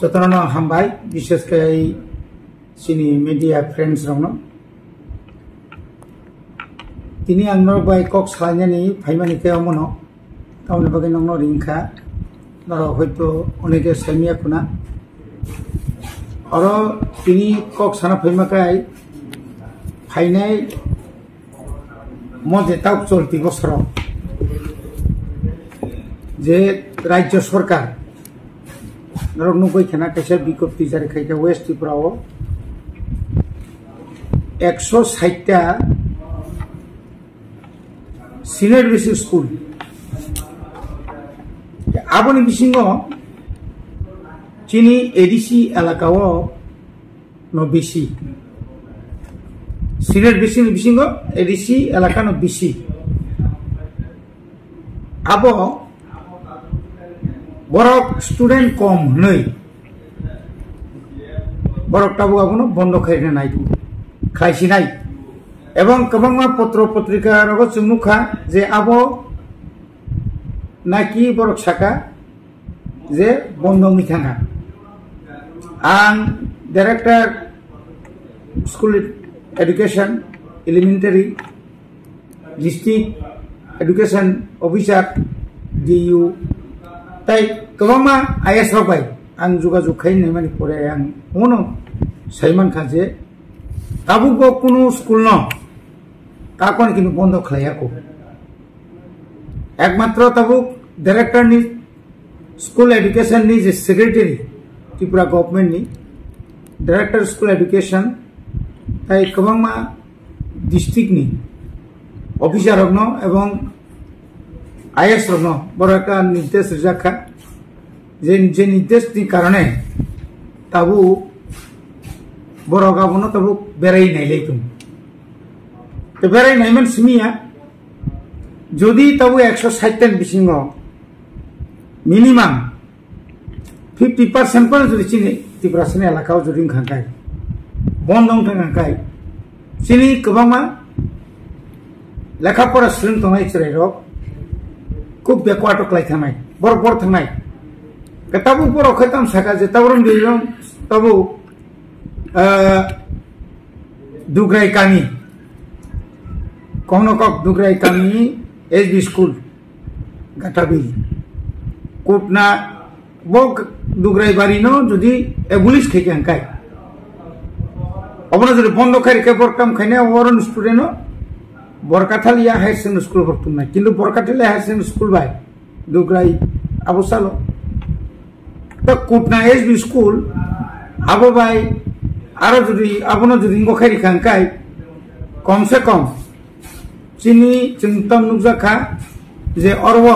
जतन हामबाय विशेषकै सिनी मीडिया फ्रेंड्स रंगनो तिनी आंनो बाय कक सालायनायनि फाइमानि के अमनो तावनि बागै नंनो रिंखा नरो हयतो अनेके सामिया खुना अरो तिनी कक साना फाइमाकाय फाइनाय मजे ताव चलती बसर जे राज्य सरकार नरक खेना कैसे विज्ञप्ति जारी खाई वेस्ट त्रिपुरा 160टा सिनियर बेसिक स्कूल आबोनि बिसिंगो चीनी एडीसी एलाकाओ न बेसी सिनियर बेसिक बिसिंगो एडीसी एलाका न बेसी आबो बरक स्टूडेंट कम नै बरक ताबु आबोनो बंद खायनो नाय खायसिनाय एवं गोबां पत्र पत्रिका रगो चुमुखा जे आबो नाकी बरक साका जे बंद मिथांगा आं director school education elementary district education officer DU ताई गोबां आईएस रबाय आं जुगाजुग खायनो माने परे आं उनो साइमान खाजे ताबुको कुनु स्कूल न काकोन किनु बंद खायाको एकमात्र ताबुक डायरेक्टर नि स्कूल एजुकेशन नि जे सेक्रेटरी त्रिपुरा गवर्नमेंट नि डायरेक्टर स्कूल एजुकेशन ताई गोबां डिस्ट्रिक्ट नि ऑफिसर रगनो एवं आईएस रगनो बरका निर्देश रजाखा जे निर्देश नि कारणे ताबु बरगाबनो ताबु बेराय नायलेकुम तो बेराय नायमन सिमिया जदि ताबु 160 बिसिंगो मिनिमाम 50% पर जदि चिनि त्रिपुरा सने एलाकाव जदि खांखाय बंदं थांखाय चिनि गोबां लेखा पढ़ा स्टूडेंट तंनाय चरायरक खूब बेकवार्ड क्लाय थानाय बर थानाय ताबु बर खैताम साका जे ताबरम दिरम ताबु दुग्राई कामी कौनकक दुग्राई कामी एसबी स्कूल गाटाबिल कोटना बक दुग्राई बारी न जदि एबुलिश खेके अंकाय अबनो जदि बंद खारिके बरकाम खायने वरन स्टूडेंट बरकाथालिया हायर सेकेंडरी स्कूल बरतुमना किंतु बरकाथालिया हायर सेकेंडरी स्कूल बाय दुग्राई आबोसालो तो कोटना एसबी स्कूल आबो बाय आरो जदि आबनो जदि गखारि खांकाय कम से कम चिनी चिंतम नुजाखा जे अरव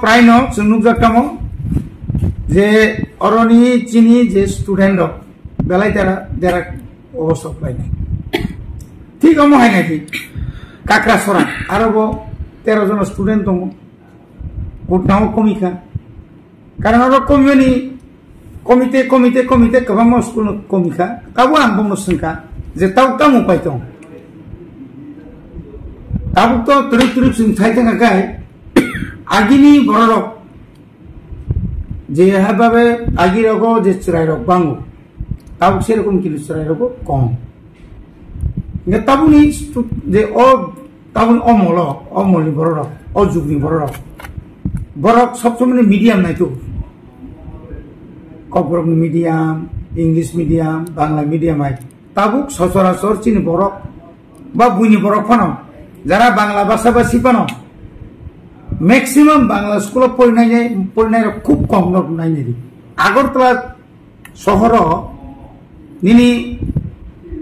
प्राय न नुजाकामो जे अरनी चिनी जे स्टूडेंट बेलाय देरा अवस्था पाइनाय ठीक हम हाय नाকি काकरा सरा आरो 13 जन स्टूडेंट दङ गुटनाव कमिखा कारण अर कमिनि कमिटे गोबां स्कूल कमिखा ताबो आं बुंनो सोंखा जे ताव उपाय दं ताबो तो तुरुक जों थायथांगाय आगिनि बररक जे हाबाबे आगिरगो जे चरायरक बांगो ताबो सेरकम किलु चरायरगो कम ने ताबुनि जे ताबुन अमलनि बररक जुगनि बररक सब समय मीडियम नायतो ककरक medium English medium Bangla medium आय ताबुक सचराचर चिनि बरक बा बुनि बरक फानो जरा बांग्ला भाषा भाषी फानो मैक्सिमम बांग्ला स्कूल पढ़नाय खूब कम नायनाय आगरतला शहर निनि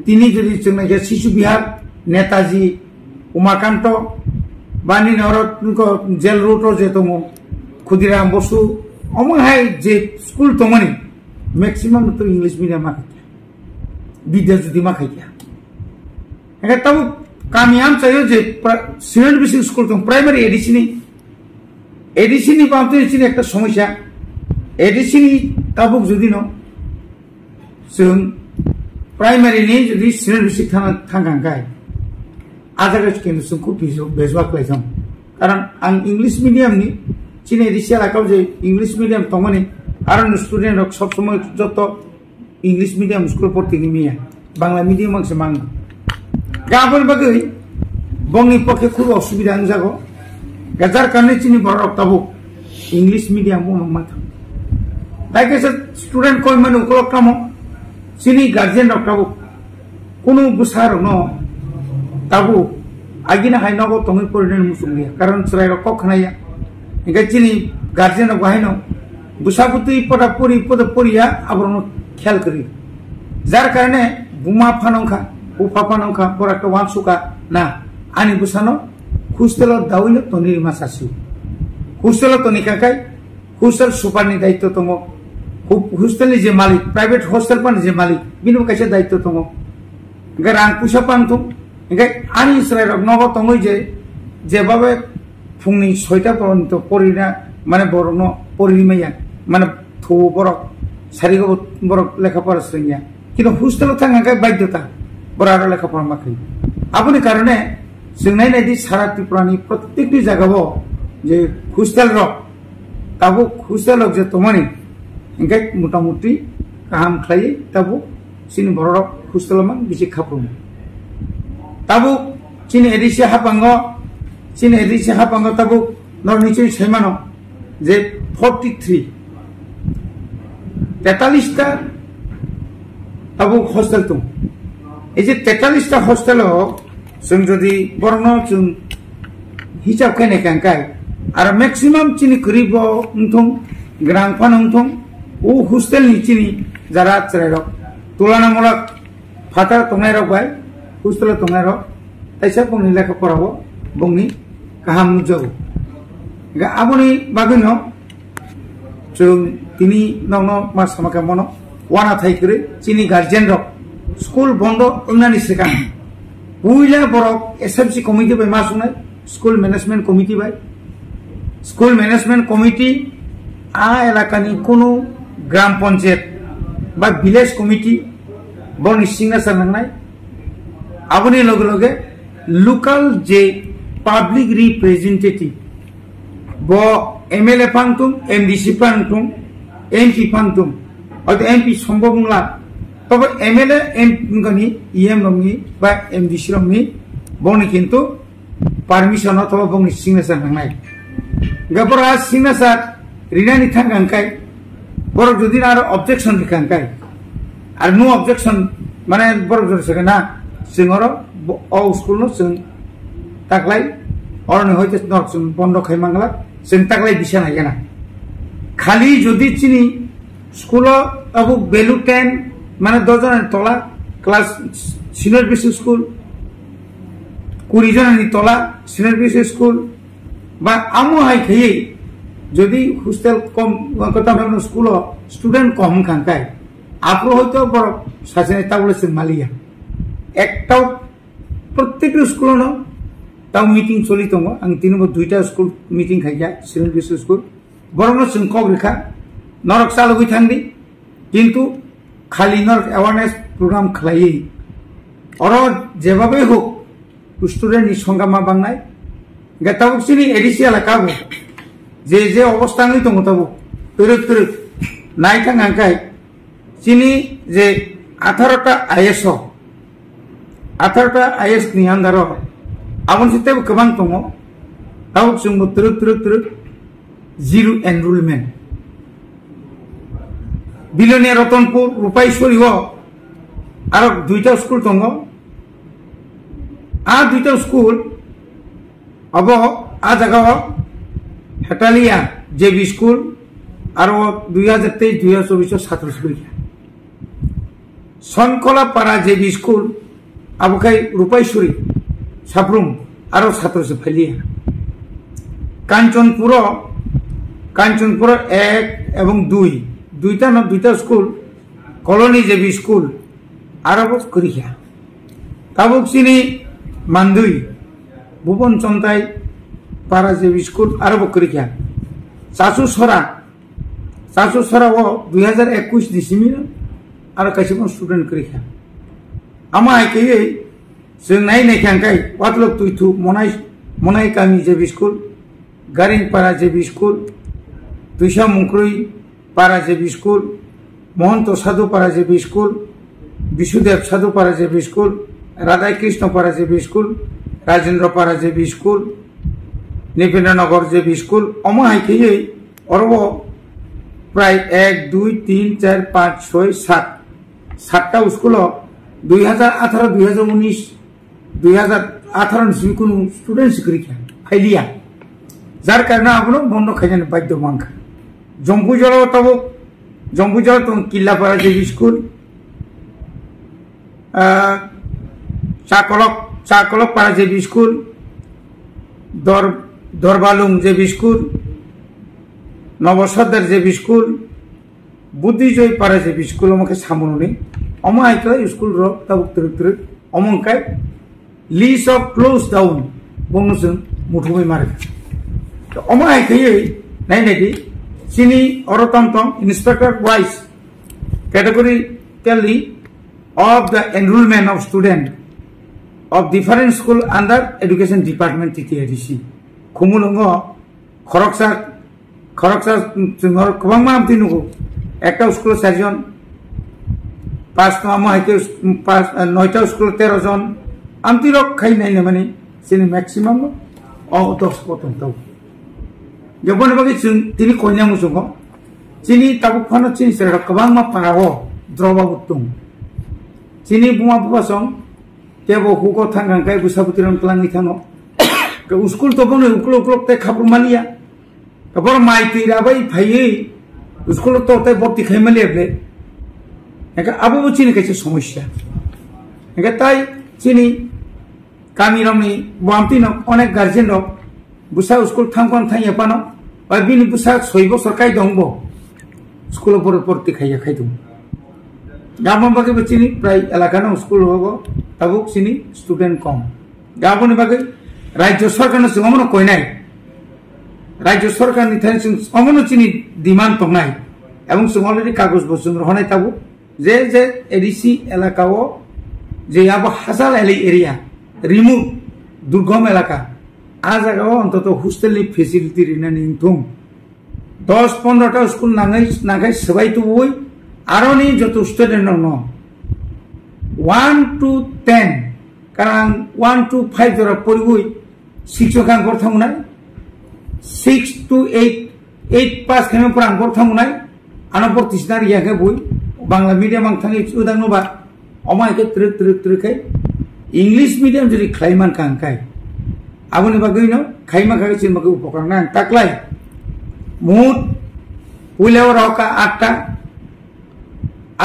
तिनी जदि जोंना शिशु विहार नेताजी उमाकांत बानी नरत जेल रोड जे दङ खुदिराम बसु अमहाय जे स्कूल दङनि मैक्सिमम तो इंग्लिश मीडियम विद्या जुदि माखाया एका तब कामियाम चाहिए जे सिनियर बेसिक स्कूल दं प्राइमरी एडीसी नि बांते चिनि एक समस्या एडीसी नि ताबुक जुदि न जों प्राइमरी नि जुदि सिनियर बेसिक थांगांगाय आजागा केन्द्र जोंखौ बेजवा खालायजों कारण आं इंग्लिश मीडियम नि चिनि एडीसी एलाकाव जे इंग्लिश मीडियम दङनि আর স্টুডেন্ট সব সময় যত ইংলিশ মিডিয়াম স্কুল পড়তে গিয়ে বাংলা মিডিয়াম আছে মাং গাবন বাকি বংনি পক্ষে খুব অসুবিধা যাগো যার কারণে চিনি বড় তাবো ইংলিশ মিডিয়াম মাথা তাই কেছে স্টুডেন্ট কই মানে উপলক্ষম চিনি গার্জেন রক্তাবো কোনো বুসার ন তাবো আগিনা হাই নগো তুমি পরিণাম মুসুলিয়া কারণ সরাই কক খানাইয়া এখানে চিনি গার্জেন গাহাইন বুসাপুতি পটা পরি পদে পড়িয়া আবার খেয়াল করি যার কারণে বুমা ফানংখা উফা ফানংখা বড় একটা ওয়ানসুকা না আনি বুসানো হোস্টেল দাউইল তনির মাসাসু হোস্টেল তনিকাকাই হোস্টেল সুপারনি দায়িত্ব তম হোস্টেলনি যে মালিক প্রাইভেট হোস্টেল পানি যে মালিক বিনু কাছে দায়িত্ব তম এখানে রাং পুষা পান্তুম এখানে আনি ইসরায়েল নব তমই যেভাবে ফুংনি 6টা পর্যন্ত পরিনা মানে বড় পরিমাইয়া মানে থৌ বরক সারিগো বরক লেখাপড়া শ্রেণিয়া কিন্তু হোস্টেল থাকা বাধ্যতা বড় আরো লেখাপড়া মাখি আপনি কারণে जोंनाय नायदि सारा त्रिपुरानि प्रत्येकटी जायगायाव जे हस्टेल रक ताबो हस्टेल रक जे तमानि इंखाय मोटामुटी गाहाम खालायो ताबो सिनि बरक हस्टेल मान बिसि खाफ्रुम ताबो चिनि एडिसि हापांग ताबो नरनिचि सैमानो जे 43 टा ताबो हस्टेल दं এই যে 43টা हस्टेलाव जों जदि बरन जों हिसाब खायनाय खांखाय आरो मैक्सिमाम चिनि गरीब उंथं ग्रांफान उंथं ओ हस्टेल नि चिनि जारा चरायरक तुलनामूलक फाता तंनाय रक बाय हस्टेल तंनाय रक ताइसा बंनि लेखा पराव बंनि गाहाम नुजागो गा आबनि बागैनो जों तिनि नंनो मास समाका मनो वाना थाइकरे चिनि गार्जियन रक स्कुल बंद उन्नानि सिगां बुइला बरक एसएमसी कमिटी बाय मासुनाय स्कुल मैनेजमेंट कमिटी बाय स्कुल मैनेजमेंट कमिटी आ एलाकानि कोनो ग्राम पंचायत बा विलेज कमिटी बनि सिग्नेचार नांनाय आबनि लगे लगे लोकल जे पब्लिक रिप्रेजेंटेटिव ब एमएलए फांगतुम एमडीसी फांगतुम एमपी फांगतुम अत एमपी सम्भव नंला तब एमएलए एमगनि इएम रंगनि बा एमडीसी रंगनि बनि किन्तु परमिशन अथवा बनि सिग्नेचार नांनाय गबरा सिग्नेचार रिनानि थांगांखाय बर जदि आरो ऑब्जेक्शन दिखांखाय आरो नो ऑब्जेक्शन माने बर जरसगे ना जोंरो अ स्कुल नो जों ताकलाय अरने होइते नर जों बन्द खायमांगला जों ताकलाय बिसाना गेना खाली जदि चिनि स्कुल अबु बेलु 10 माने 10 जन तला क्लास सिनियर बेसिक स्कुल 20 जननि तला सिनियर बेसिक स्कुल बा आमु हाय खयै जदि हस्टेल कम कथा भागनो स्कुल स्टूडेंट कम खांखाय आपरो हयतो बर सासे ताबले जों मालिया एकटाव प्रत्येक स्कुल न ताव मीटिंग चलि दङ आं दिनबो दुइटा स्कुल मीटिंग खायया सिनियर बेसिक स्कुल बरनो जों कग्रिखा नरक चालुगै थांदि किन्तु खाली नरक अवेयरनेस प्रोग्राम खालायै अर जेबाबे होक स्टूडेंट नि संगामा बांनाय गताबुसिनि एडिसियाला काबो जे जे अवस्था नै दङ ताबो तुरुक नायथां आंखाय चिनि जे 18टा आईएस नि आन्दार आबन सिते गोबां दङ ताबो जों तुरुक जिरो एनरोलमेन्ट बिलोनिया रतनपुर रूपाईश्वरी आरो दुइटा स्कुल दङ आ दुइटा स्कुल अब आ जगह हेटालिया जेबी स्कुल आरो 2023-2024 छात्र परीक्षा सनकला पारा जेबी स्कुल आबखाय रूपाईश्वरी साफ्रोम आरो छात्र फैलिया कांचनपुर 1 एवं 2 दुइटा स्कुल कलोनी जेबी स्कुल आरो करिया ताबुकसिनि मानदुई भुवन चंताई पारा जेबी स्कुल आरो करिया चासुसरा 2021 डिसेम्बर आरो काइसेबो स्टूडेंट करिया आमा आइकयै जों नायनाय खांखाय वातलक तुइथु मनाय कामी जेबी स्कुल गारिन पारा जेबी स्कुल दुइसा मुंख्रुइ পাড়া জেবি স্কুল, মহন্ত সাধু পাড়া জেবি স্কুল, বিশুদেব সাধু পাড়া জেবি স্কুল, রাধাই কৃষ্ণ পাড়া জেবি স্কুল, রাজেন্দ্র পাড়া জেবি স্কুল, নিপেন্দ্রনগর জেবি স্কুল অমহাইকেই অরব প্রায় 1 2 3 4 5 6 7 7টা স্কুল 2018 2019 2018 কোনো স্টুডেন্ট শিক্ষা ফাইলিয়া যার কারণে আপনার বন্ধ খাইজানো বাধ্য মাংখা জম্পুজল তবক জম্পুজল তো কিল্লাপাড়া JB school, Chaklak Para JB school, Darbalung JB school, Nabasardar JB school, Buddhijoy Para JB school আমাকে সামনে অমায়িত স্কুল রক তরক অমঙ্কায় লিস্ট অফ ক্লোজ ডাউন বংশন মুঠুमै মারে অমায়িকই নাইনাইদি চিনি অরতমতম inspector wise categorically of the enrollment of student of different school under education department TTRC খুমুলঙ্গ খরকসা কবাংমা Amati নুগো একটা স্কুল 4 জন 5 নমা হাইকে 9টা স্কুল 13 জন আমতি রক খাই নাই না মানে সিনি ম্যাক্সিমাম অ 10 পর্যন্ত যখন বাকি তিনি কইনা মুসুঙ্গ চিনি তাবুক ফানো চিনি সেরা কবাংমা পারাও দ্রবা বুতুং চিনি বুমা বুবাসং কেবো হুকো থাঙ্গাঙ্কাই বুসাবুতিরন ক্লাংনি থানো স্কুল তো বনে উকলো উকলোতে খাবু মালিয়া তারপর মাইতি রাবাই ভাইয়ে স্কুল তো তাই ভর্তি খাই মালিয়াবলে একা আবু চিনি কাছে সমস্যা একা তাই চিনি কামি রমনি বামতি ন অনেক গার্জেন রক বুসা স্কুল থাঙ্কন থাইয়া পানো বা বিনি বুসা 6 বছর কাই দংব স্কুল পর ভর্তি খাইয়া খাইদুম গামন বাকি চিনি প্রায় এলাকানো স্কুল হবো তাবুক চিনি স্টুডেন্ট কম গাবনি বাকি রাজ্য সরকার অমন কই নাই রাজ্য সরকার অমন চিনি ডিমান্ড তো নাই এবং অলরেডি কাগজ বসুন হনাই তাবু যে যে এডিসি এলাকাও যে আবো হাজার এরিয়া রিমুভ দুর্গম এলাকা আ জায়গাও অন্তত হোস্টেল ফেসিলিটি রিনা নিংথুম 10-15টা স্কুল নাগাই সবাই তো বই আরো নি যত স্টুডেন্ট ন 1 to 10 কারণ 1 to 5 জরা পড়বই শিক্ষকাং করথাম নাই 6 to 8 পাস খেমে পড়াং করথাম নাই আনপর তিসনার ইয়াকে বই বাংলা মিডিয়াম আং থাঙ্গি উদাং নবা অমাইকে ত্রিক ইংলিশ মিডিয়াম যদি খাইমান কাংকাই আবনি বাগৈ ন খাইমা খাই চিন বাগৈ উপকার না তাকলাই মুট পুইলাও রাওকা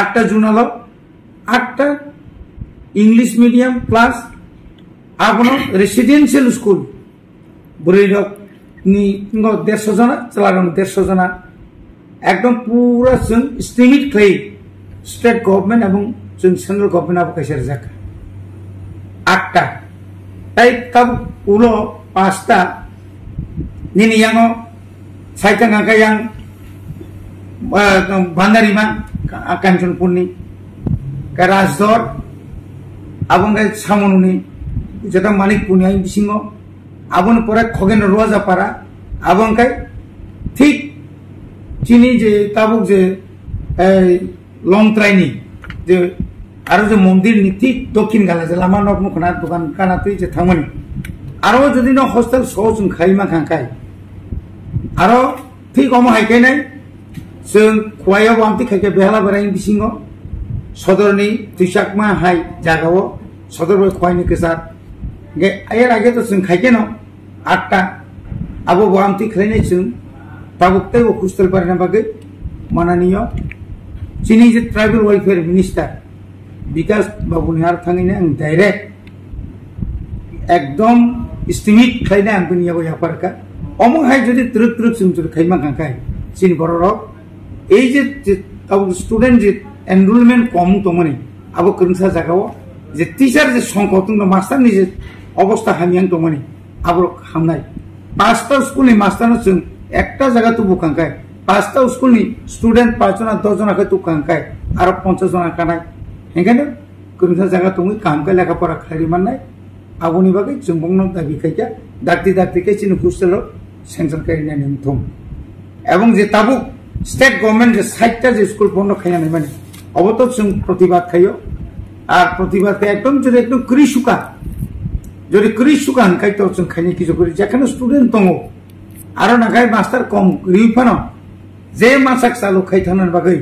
8টা জুনালো 8টা ইংলিশ মিডিয়াম প্লাস আপন রেসিডেন্সিয়াল স্কুল বুড়িরক নি 150 জন চালানো 150 জন একদম পুরো স্টিমিট খাই স্টেট গভর্নমেন্ট এবং সেন্ট্রাল গভর্নমেন্ট আব কাইসার জায়গা 8টা তাই কাব উলো 5টা নিনি yang saitang angka yang Bandarima Kanchanpurni Rajdor abang kai samonuni যেটা মানিকপুর আইন বিসিংহ আবন পরে খগেন রোয়াজাপাড়া আবং kai ঠিক চিনি যে তাবুক যে লংত্রাইনি যে আরো যে মন্দির নি ঠিক দক্ষিণ গালা যে লামা নকমুখনা দোকান কানাতে যে থামনি আরো যদি ন হোস্টেল সহজ খাইমা খাঙ্কাই আরো ঠিক অম হাইকাই নাই जों खवायाव आमति खायके बेहाला बराय बिसिङाव सदरनि तुइसाकमा हाय जागाव सदर बय खवायनि केसार गे आयर आगे तो जों खायके न 8टा आबो आमति खायनाय जों ताबुकते हस्टेल बारना बागै माननीय चिनि जे ट्राइबल वेलफेयर मिनिस्टार विकास बाबुनिहार थाङैनो आं डाइरेक्ट एकदम एस्टिमेट खायना आं दुनियाव यापारका अमो हाय जुदि त्रुक जों जुदि खायमा खांखाय चिनि बररक এই যে স্টুডেন্ট যে এনরোলমেন্ট কম তো মানে আবো কোনসা জায়গাও যে টিচার যে সংখ্যা তো মাস্টার নিজে অবস্থা হামিয়াং তো মানে আবো হামনাই 5টা স্কুলনি মাস্টার जों একটা জায়গা তো বুকাঙ্কায় 5টা স্কুলনি স্টুডেন্ট 5 জন 10 জন আকে তো কাঙ্কায় আর 50 জন কানাই এখানে কোনসা জায়গা তুমি কামকা লেখাপড়া খালি মাননাই আবনি বাগে जों বংন দাবি খাইকা ডাক্তি কে চিনি হোস্টেল সেনশন কাইনা নিমথম এবং যে তাবুক स्टेट गवर्नमेंट जे 60टा जे स्कुल बन्द खायनानै माने अबत जों प्रतिबाद खायो আর প্রতিবাদ একদম যদি একদম কৃষুকা যদি কৃষুকা হনকাই তো जों খাইনি কিছু করি যেখানে স্টুডেন্ট দङ आरो नागाय मास्टार कम रिफानो जे मासाक चालु खायथानन बागै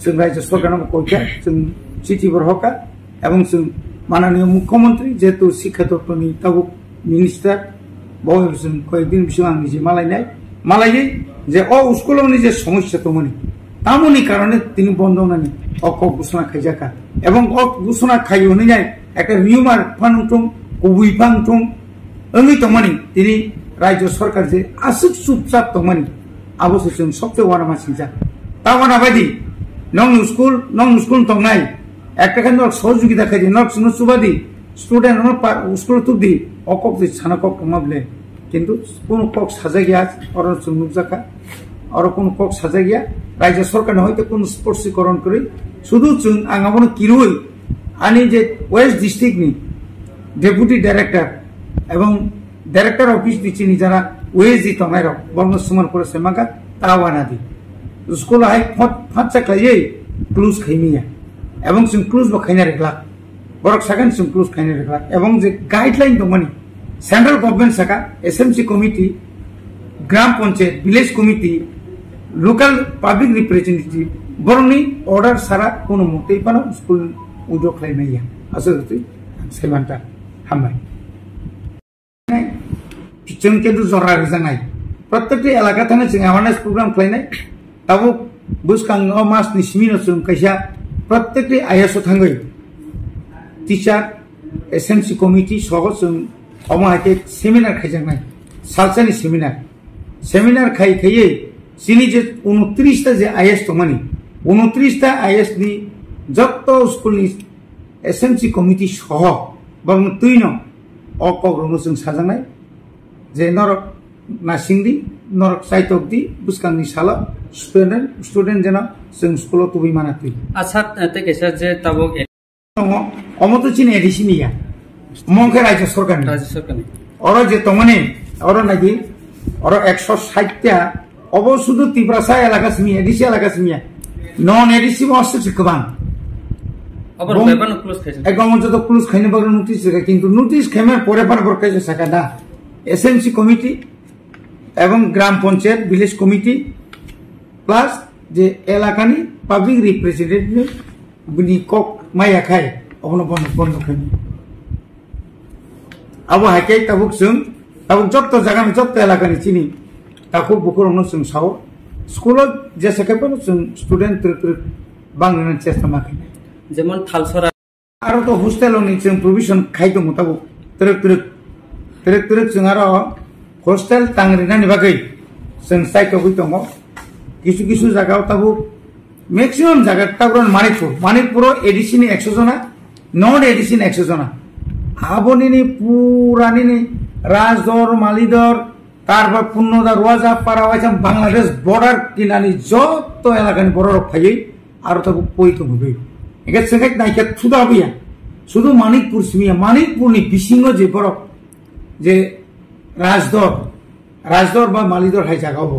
जों रायजो सरकारनाव कयका जों चिठि बरहका এবং जों माननीय मुख्यमंत्री जेतु शिक्षा दप्तरनि ताबुक मिनिस्टार बय जों कयदिन बिसो आं निजे मालायै जे अ स्कुलनि जे समस्या दंमोन तामनि कारणे তিনি বন্ধ নানি অক ঘোষণা খাইজাকা এবং অক ঘোষণা খাইয়নিনাय একটা রিউমার ফানুটং কুবুইফাংটং ओंगै तंमानि তিনি রাজ্য সরকার যে আসুক চুপচাপ তমানি আবশ্যক সবচেয়ে বড় মাসিজা তাওয়ানা বাদি নং স্কুল তংনাই একটা কেন সহযোগিতা খাইদি নক সুবাদি স্টুডেন্ট স্কুল তুদি অকক যে সানাকক মাবলে কিন্তু কোন কক সাজা গিয়া অর নুকজাকা আর কোন কক সাজা গিয়া রাজ্য সরকার হয়তো কোন স্পর্শীকরণ করে শুধু আঙাবন কিরুই আনি যে ওয়েস্ট ডিস্ট্রিক্ট নি ডেপুটি ডাইরেক্টর এবং डायरेक्टर ऑफिस दिचिनि जरा वेजी तंगायरो बर्न सुमन फरायसा मागा तावानादि स्कुल हाय फाचा खायै क्लोज खायमिया एवं जों क्लोज बो खायना रेगला बरक सागन जों क्लोज खायना रेगला एवं जे गाइडलाइन दंमोन सेंट्रल गवर्नमेंट साका SMC committee gram panchayat village committee local public representative बरनी ऑर्डर सारा कोनो मते पानो स्कुल उदो खायनाया आसलते सेमानता हामबाय जों किन्तु जरा रोजानाय प्रत्येकटी एलाका थाना जों अवेरनेस प्रोग्राम खालायनाय ताबो बुसखां मासनि सिमिनो जों कायसा प्रत्येकटी आइएसओ थांगै टीचार एसएमसी कमिटी सह जों अमाहाके सेमिनार खायजानाय सालसानि सेमिनार खायै सिनि जे 29 ता जे आइएस दंमानि 29 ता आइएस नि जत्त स्कुलनि एसएमसी कमिटी सह बं तुइनो अकग्रनो जों साजानाय जे नरक नासिंदी नरक साइतकदी बुसखांनि साला स्टूडेंट जना जों स्कुलाव तुबि मानातै आसा ते केसा जे ताबक अमतचिन एडिसिनिया मंखे राज्य सरकारनि और जे तमने और नागि और 160 ता अब शुद्ध तिब्रासा एलाका सिमी एडिसि एलाका सिमिया नन एडिसि मससे गोबां अबर बेबान क्लोज खायसे एकदम जतो क्लोज खायनो बारो नोटिस रे किन्तु नोटिस खायमार परे पार बरकायसे साकादा एसएमसी कमिटी एवं ग्राम पंचायत विलेज कमिटी प्लस जे एलाकानि पब्लिक रिप्रेजेंटेटिव बुनि कक माया खाय अबनो बन्द खायनि अब हाके ताबुक जों ताबुक जत्त जागानि जत्त एलाकानि चिनि ताखौ बुखुरनो जों साव स्कुलाव जेसेखायबो जों स्टुडेन्ट तर बांनो चेष्टा माखै जेमन थालसरा आरो तो हस्टेलनि जों प्रोविजन खायदों ताबुक तरक जों आरो हस्टेल तांग्रिनानि बागै जों साइटआव दङ किछु जायगायाव ताबुक मैक्सिमाम जायगा ताबुक मणिपुराव एडिसिनि 100 जना नन एडिसिनि 100 जना आबनिनि पुरानिनि राजदर मालिदर तारबा पुन्नदा रुवाजा पारावाइसाम बांलादेश बॉर्डर किनानि जत्त एलाकानि बररक फायै आरो ताबुक पयतो होबै एके संगाय नायखे थुदाबिया शुधु मणिपुर सिमिया मणिपुरनि बिसिङाव जे बरक जे राजदर बा मालिदर हाय जागावो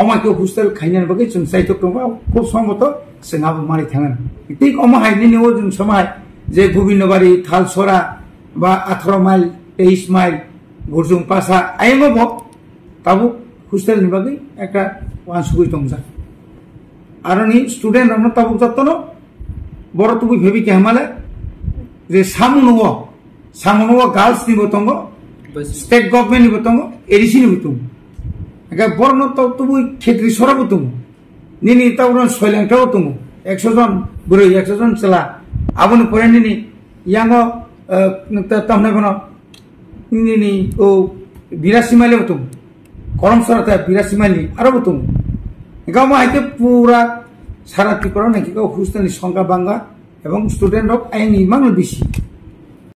अमाके हस्टेल खायनानि बागै जों साइटआव दङ खूब समत जोंहाबो मानि थाङो थिक अमा हायनि नेव जों समाय जे गोबिन्दबारि थालसरा बा 18 माइल 23 माइल गुरजुं पासा आइमबो ताबु हस्टेलनि बागै একটা वानसुगै दंजा आरोनि स्टुडेन्ट रनो ताबु जत्तनो बड़ तुबि भेबि केहमाले जे सामुनो गार्ल्स निबो दङ स्टेट गवर्नमेंट निबो दङ एडिसि निबो दङ एका बरनो तुबु खेत्री सराबो दङ निनि तावरन सयलांटाव दङ 100 जन बुरै 100 जन चला आबुनि फरायनिनि यांगो तामने बनो निनि ओ 82 माइल दङ करमसराता 82 माइल आरो दङ गाव माइके पूरा सारा त्रिपुरा नाকি हस्टेलनि संख्या बांगा এবং स्टूडेंट अफ आइनि मांगल बेसि